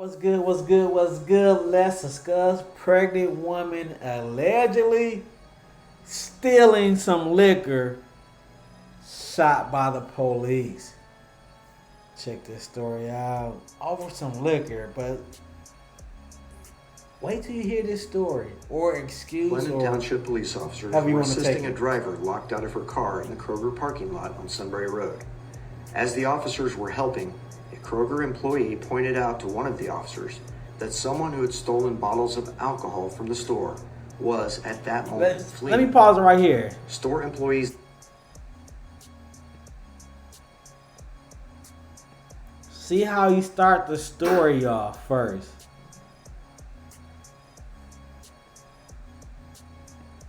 What's good? What's good? What's good? Let's discuss pregnant woman allegedly stealing some liquor shot by the police. Check this story out. Over some liquor, but wait till you hear this story or excuse London or Township police officers however you were want to take assisting a it. driver locked out of her car in the Kroger parking lot on Sunbury Road. As the officers were helping, a Kroger employee pointed out to one of the officers that someone who had stolen bottles of alcohol from the store was at that moment fleeing. Let me pause it right here. Store employees See how you start the story off first.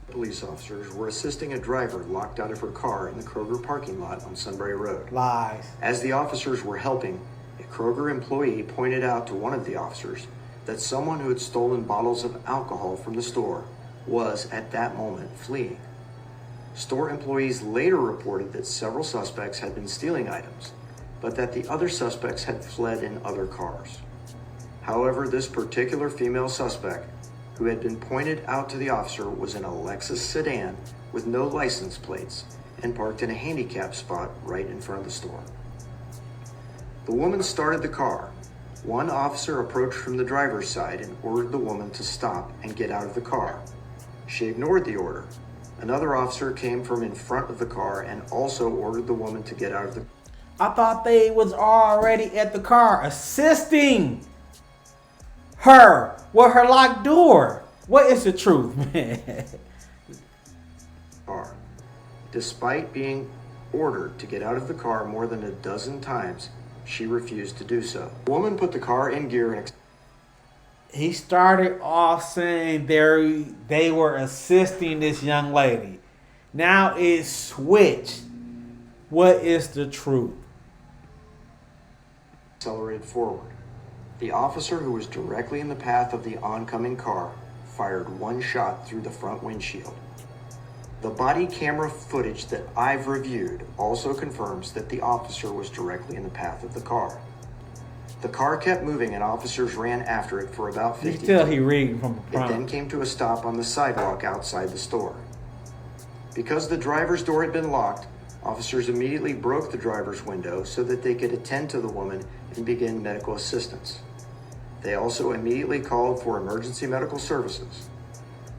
police officers were assisting a driver locked out of her car in the Kroger parking lot on Sunbury Road. Lies. As the officers were helping, a Kroger employee pointed out to one of the officers that someone who had stolen bottles of alcohol from the store was at that moment fleeing. Store employees later reported that several suspects had been stealing items, but that the other suspects had fled in other cars. However, this particular female suspect, who had been pointed out to the officer, was in a Lexus sedan with no license plates and parked in a handicap spot right in front of the store. The woman started the car. One officer approached from the driver's side and ordered the woman to stop and get out of the car. She ignored the order. Another officer came from in front of the car and also ordered the woman to get out of the car. I thought they was already at the car assisting her with her locked door. What is the truth, man? Despite being ordered to get out of the car more than a dozen times, she refused to do so. The woman put the car in gear and He started off saying they were assisting this young lady. Now it's switched. What is the truth? accelerated forward. The officer, who was directly in the path of the oncoming car, fired one shot through the front windshield. The body camera footage that I've reviewed also confirms that the officer was directly in the path of the car. The car kept moving and officers ran after it for about 50 You can tell feet. he reading from the It front. then came to a stop on the sidewalk outside the store. Because the driver's door had been locked, officers immediately broke the driver's window so that they could attend to the woman and begin medical assistance. They also immediately called for emergency medical services.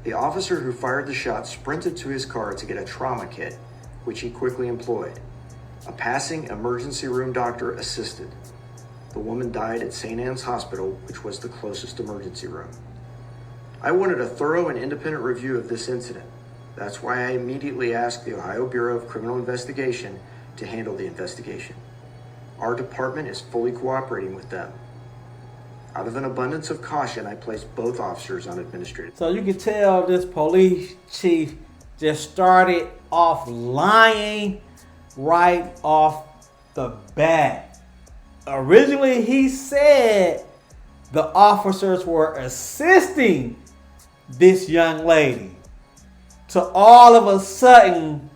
The officer who fired the shot sprinted to his car to get a trauma kit, which he quickly employed. A passing emergency room doctor assisted. The woman died at St. Anne's Hospital, which was the closest emergency room. I wanted a thorough and independent review of this incident. That's why I immediately asked the Ohio Bureau of Criminal Investigation to handle the investigation. Our department is fully cooperating with them. Out of an abundance of caution, I placed both officers on administrative. So you can tell this police chief just started off lying right off the bat. Originally, he said the officers were assisting this young lady. To all of a sudden,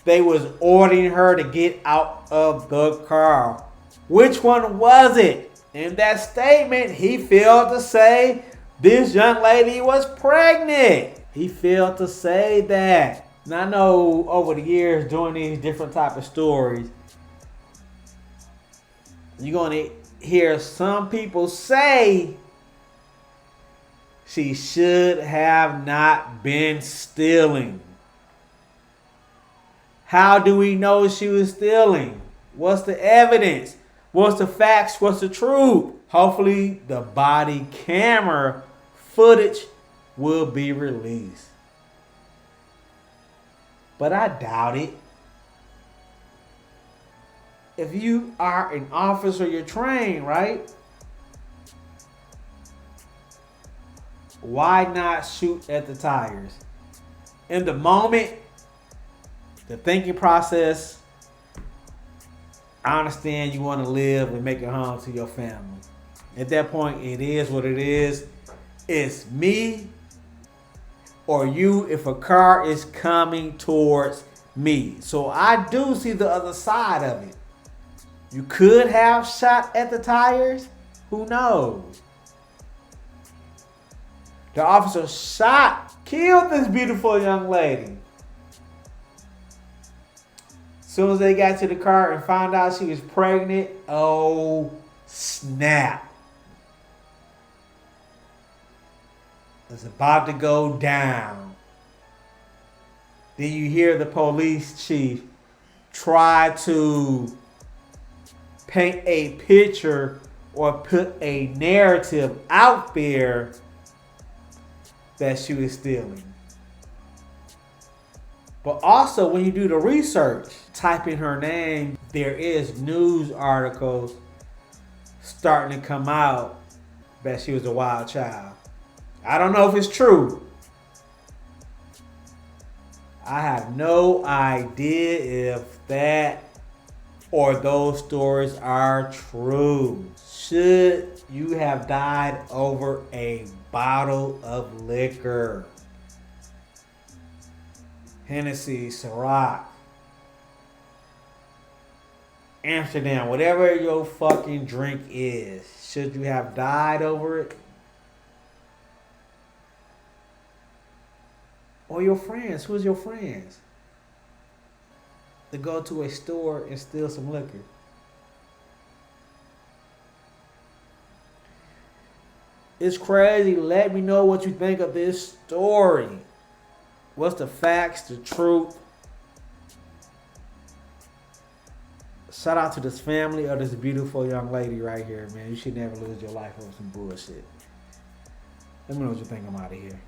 they was ordering her to get out of the car. Which one was it? In that statement, he failed to say this young lady was pregnant. He failed to say that. Now, I know over the years doing these different type of stories, you're going to hear some people say she should have not been stealing. How do we know she was stealing? What's the evidence? What's the facts? What's the truth? Hopefully the body camera footage will be released. But I doubt it. If you are an officer, you're trained, right? Why not shoot at the tires? In the moment, the thinking process, I understand you want to live and make it home to your family. At that point, it is what it is. It's me or you if a car is coming towards me. So I do see the other side of it. You could have shot at the tires, Who knows? The officer killed this beautiful young lady. As soon as they got to the car and found out she was pregnant, oh snap. It's about to go down. Then you hear the police chief try to paint a picture or put a narrative out there that she was stealing. But also, when you do the research, type in her name, there is news articles starting to come out that she was a wild child. I don't know if it's true. I have no idea if that or those stories are true. Should you have died over a bottle of liquor? Hennessy, Ciroc, Amsterdam, whatever your fucking drink is. Should you have died over it? Or your friends. Who's your friends? To go to a store and steal some liquor. It's crazy. Let me know what you think of this story. What's the facts, the truth? Shout out to this family of this beautiful young lady right here, man. You should never lose your life over some bullshit. Let me know what you think. I'm out of here.